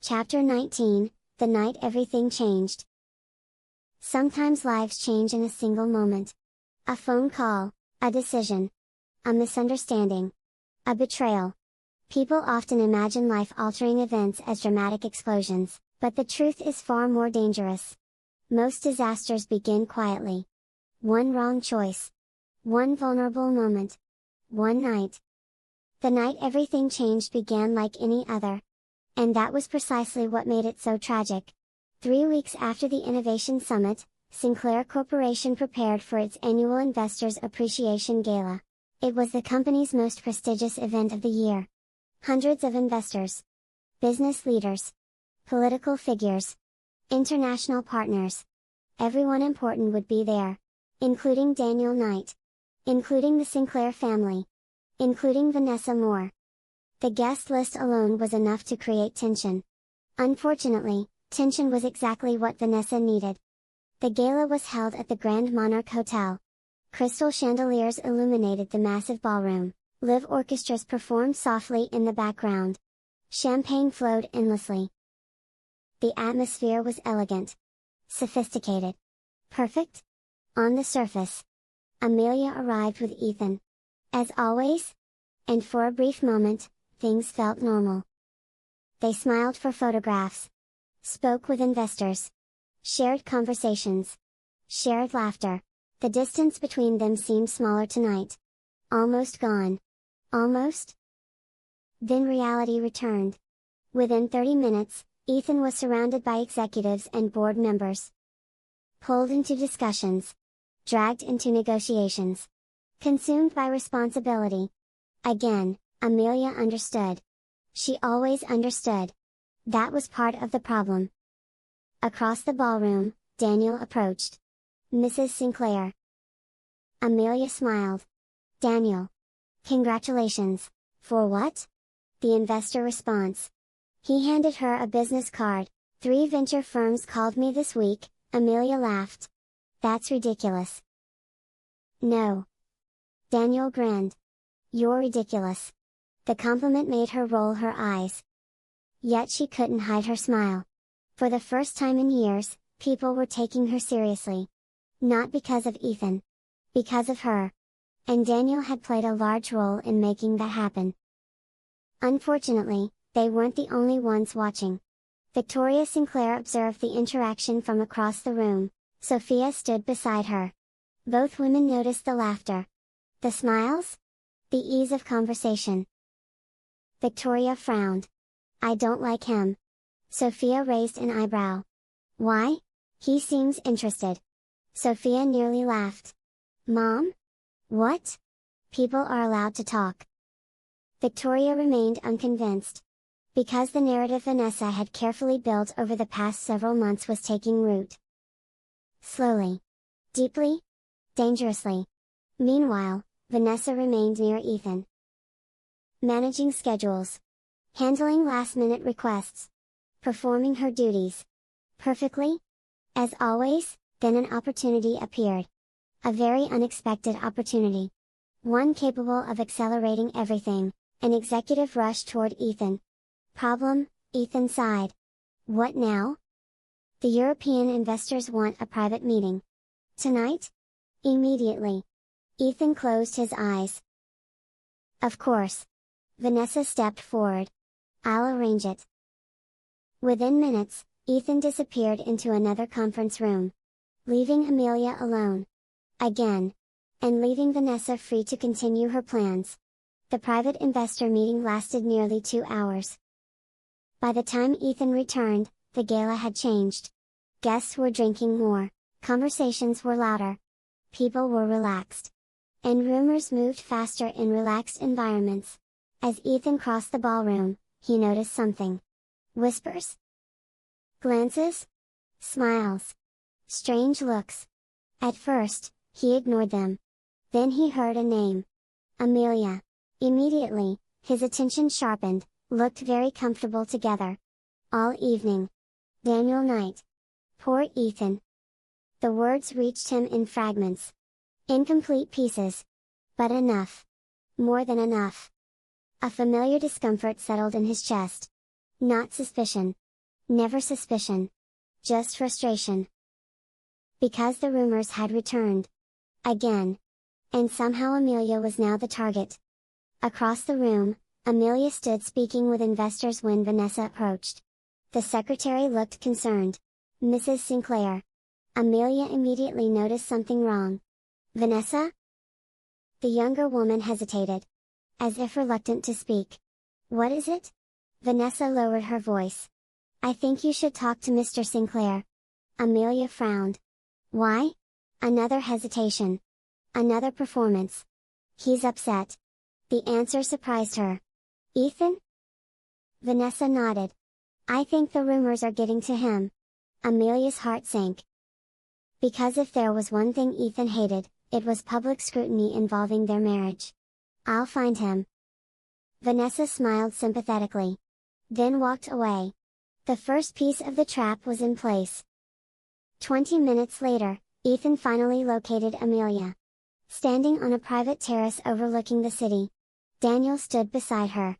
Chapter 19, The Night Everything Changed. Sometimes lives change in a single moment. A phone call, a decision, a misunderstanding, a betrayal. People often imagine life-altering events as dramatic explosions, but the truth is far more dangerous. Most disasters begin quietly. One wrong choice. One vulnerable moment. One night. The night everything changed began like any other. And that was precisely what made it so tragic. 3 weeks after the Innovation Summit, Sinclair Corporation prepared for its annual Investors Appreciation Gala. It was the company's most prestigious event of the year. Hundreds of investors, business leaders, political figures, international partners. Everyone important would be there. Including Daniel Knight. Including the Sinclair family. Including Vanessa Moore. The guest list alone was enough to create tension. Unfortunately, tension was exactly what Vanessa needed. The gala was held at the Grand Monarch Hotel. Crystal chandeliers illuminated the massive ballroom, live orchestras performed softly in the background. Champagne flowed endlessly. The atmosphere was elegant. Sophisticated. Perfect? On the surface. Amelia arrived with Ethan. As always? And for a brief moment, things felt normal. They smiled for photographs. Spoke with investors. Shared conversations. Shared laughter. The distance between them seemed smaller tonight. Almost gone. Almost? Then reality returned. Within 30 minutes, Ethan was surrounded by executives and board members. Pulled into discussions. Dragged into negotiations. Consumed by responsibility. Again, Amelia understood. She always understood. That was part of the problem. Across the ballroom, Daniel approached. Mrs. Sinclair. Amelia smiled. Daniel. Congratulations. For what? The investor response. He handed her a business card. 3 venture firms called me this week, Amelia laughed. That's ridiculous. No. Daniel grinned. You're ridiculous. The compliment made her roll her eyes. Yet she couldn't hide her smile. For the first time in years, people were taking her seriously. Not because of Ethan. Because of her. And Daniel had played a large role in making that happen. Unfortunately, they weren't the only ones watching. Victoria Sinclair observed the interaction from across the room. Sophia stood beside her. Both women noticed the laughter. The smiles? The ease of conversation. Victoria frowned. I don't like him. Sophia raised an eyebrow. Why? He seems interested. Sophia nearly laughed. Mom? What? People are allowed to talk. Victoria remained unconvinced. Because the narrative Vanessa had carefully built over the past several months was taking root. Slowly. Deeply. Dangerously. Meanwhile, Vanessa remained near Ethan. Managing schedules. Handling last-minute requests. Performing her duties. Perfectly? As always, then an opportunity appeared. A very unexpected opportunity. One capable of accelerating everything. An executive rushed toward Ethan. Problem? Ethan sighed. What now? The European investors want a private meeting. Tonight? Immediately. Ethan closed his eyes. Of course. Vanessa stepped forward. I'll arrange it. Within minutes, Ethan disappeared into another conference room. Leaving Amelia alone. Again. And leaving Vanessa free to continue her plans. The private investor meeting lasted nearly 2 hours. By the time Ethan returned, the gala had changed. Guests were drinking more, conversations were louder. People were relaxed. And rumors moved faster in relaxed environments. As Ethan crossed the ballroom, he noticed something. Whispers? Glances? Smiles? Strange looks. At first, he ignored them. Then he heard a name. Amelia. Immediately, his attention sharpened, looked very comfortable together. All evening. Daniel Knight. Poor Ethan. The words reached him in fragments. Incomplete pieces. But enough. More than enough. A familiar discomfort settled in his chest. Not suspicion. Never suspicion. Just frustration. Because the rumors had returned. Again. And somehow Amelia was now the target. Across the room, Amelia stood speaking with investors when Vanessa approached. The secretary looked concerned. Mrs. Sinclair. Amelia immediately noticed something wrong. Vanessa? The younger woman hesitated. As if reluctant to speak. What is it? Vanessa lowered her voice. I think you should talk to Mr. Sinclair. Amelia frowned. Why? Another hesitation. Another performance. He's upset. The answer surprised her. Ethan? Vanessa nodded. I think the rumors are getting to him. Amelia's heart sank. Because if there was one thing Ethan hated, it was public scrutiny involving their marriage. I'll find him. Vanessa smiled sympathetically. Then walked away. The first piece of the trap was in place. 20 minutes later, Ethan finally located Amelia. Standing on a private terrace overlooking the city. Daniel stood beside her.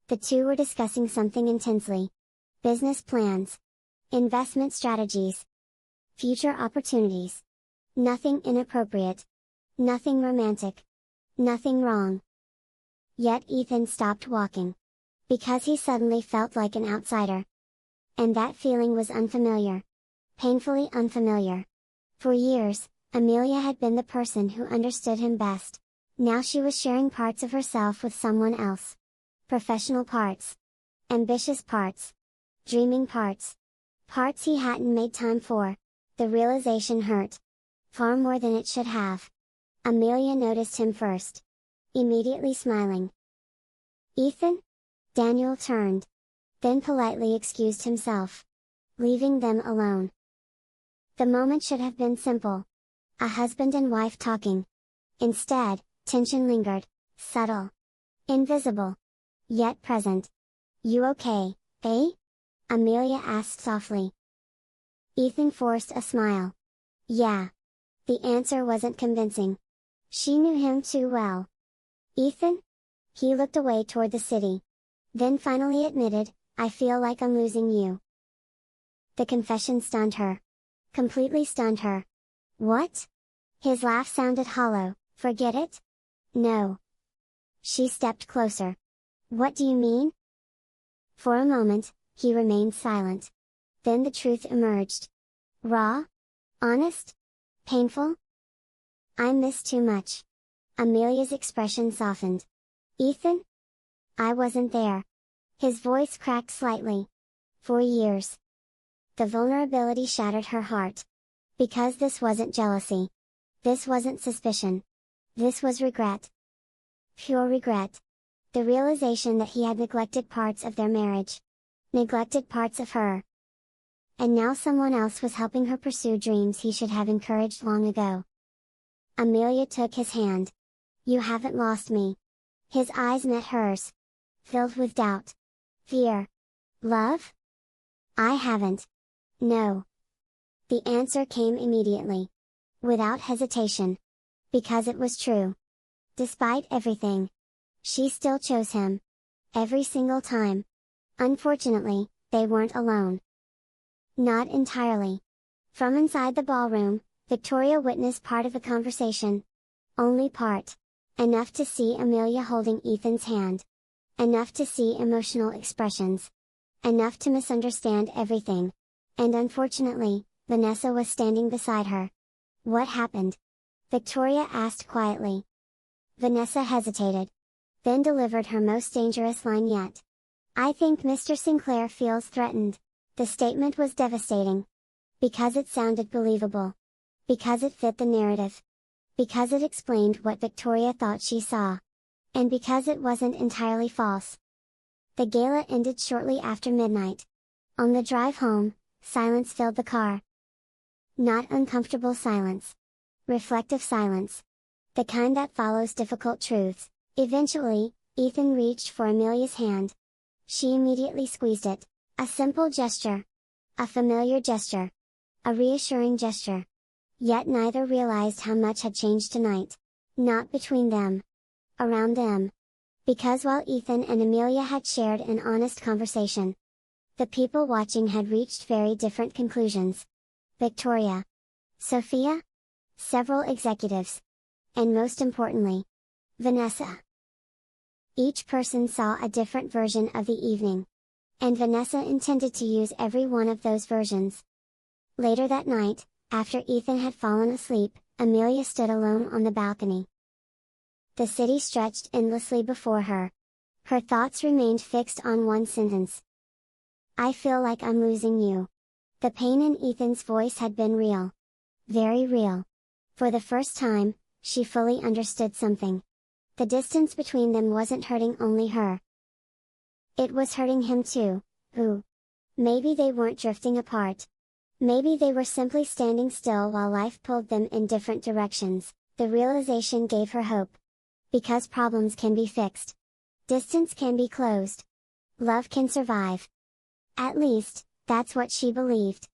The two were discussing something intensely. Business plans. Investment strategies. Future opportunities. Nothing inappropriate. Nothing romantic. Nothing wrong. Yet Ethan stopped walking. Because he suddenly felt like an outsider. And that feeling was unfamiliar. Painfully unfamiliar. For years, Amelia had been the person who understood him best. Now she was sharing parts of herself with someone else. Professional parts. Ambitious parts. Dreaming parts. Parts he hadn't made time for. The realization hurt. Far more than it should have. Amelia noticed him first. Immediately smiling. Ethan? Daniel turned. Then politely excused himself. Leaving them alone. The moment should have been simple. A husband and wife talking. Instead, tension lingered, subtle. Invisible. Yet present. You okay, eh? Amelia asked softly. Ethan forced a smile. Yeah. The answer wasn't convincing. She knew him too well. Ethan? He looked away toward the city. Then finally admitted, I feel like I'm losing you. The confession stunned her. Completely stunned her. What? His laugh sounded hollow. Forget it? No. She stepped closer. What do you mean? For a moment, he remained silent. Then the truth emerged. Raw? Honest? Painful? I miss too much. Amelia's expression softened. Ethan? I wasn't there. His voice cracked slightly. For years. The vulnerability shattered her heart. Because this wasn't jealousy. This wasn't suspicion. This was regret. Pure regret. The realization that he had neglected parts of their marriage. Neglected parts of her. And now someone else was helping her pursue dreams he should have encouraged long ago. Amelia took his hand. You haven't lost me. His eyes met hers. Filled with doubt. Fear. Love? I haven't. No. The answer came immediately. Without hesitation. Because it was true. Despite everything. She still chose him. Every single time. Unfortunately, they weren't alone. Not entirely. From inside the ballroom, Victoria witnessed part of the conversation. Only part. Enough to see Amelia holding Ethan's hand. Enough to see emotional expressions. Enough to misunderstand everything. And unfortunately, Vanessa was standing beside her. What happened? Victoria asked quietly. Vanessa hesitated. Then delivered her most dangerous line yet. I think Mr. Sinclair feels threatened. The statement was devastating. Because it sounded believable. Because it fit the narrative. Because it explained what Victoria thought she saw. And because it wasn't entirely false. The gala ended shortly after midnight. On the drive home, silence filled the car. Not uncomfortable silence. Reflective silence. The kind that follows difficult truths. Eventually, Ethan reached for Amelia's hand. She immediately squeezed it. A simple gesture. A familiar gesture. A reassuring gesture. Yet neither realized how much had changed tonight. Not between them. Around them. Because while Ethan and Amelia had shared an honest conversation. The people watching had reached very different conclusions. Victoria, Sophia, several executives, and most importantly, Vanessa. Each person saw a different version of the evening. And Vanessa intended to use every one of those versions. Later that night, after Ethan had fallen asleep, Amelia stood alone on the balcony. The city stretched endlessly before her. Her thoughts remained fixed on one sentence. I feel like I'm losing you. The pain in Ethan's voice had been real. Very real. For the first time, she fully understood something. The distance between them wasn't hurting only her. It was hurting him too. Maybe they weren't drifting apart. Maybe they were simply standing still while life pulled them in different directions. The realization gave her hope. Because problems can be fixed. Distance can be closed. Love can survive. At least, that's what she believed.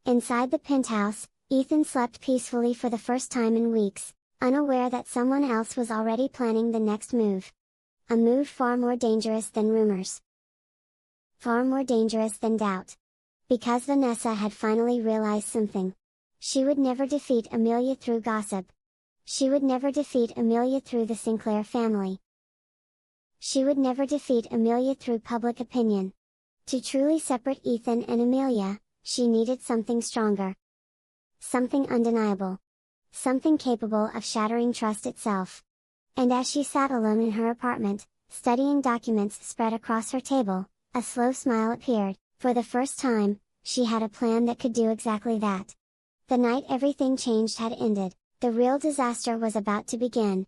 Inside the penthouse, Ethan slept peacefully for the first time in weeks, unaware that someone else was already planning the next move. A move far more dangerous than rumors. Far more dangerous than doubt. Because Vanessa had finally realized something. She would never defeat Amelia through gossip. She would never defeat Amelia through the Sinclair family. She would never defeat Amelia through public opinion. To truly separate Ethan and Amelia, she needed something stronger. Something undeniable. Something capable of shattering trust itself. And as she sat alone in her apartment, studying documents spread across her table, a slow smile appeared. For the first time, she had a plan that could do exactly that. The night everything changed had ended, the real disaster was about to begin,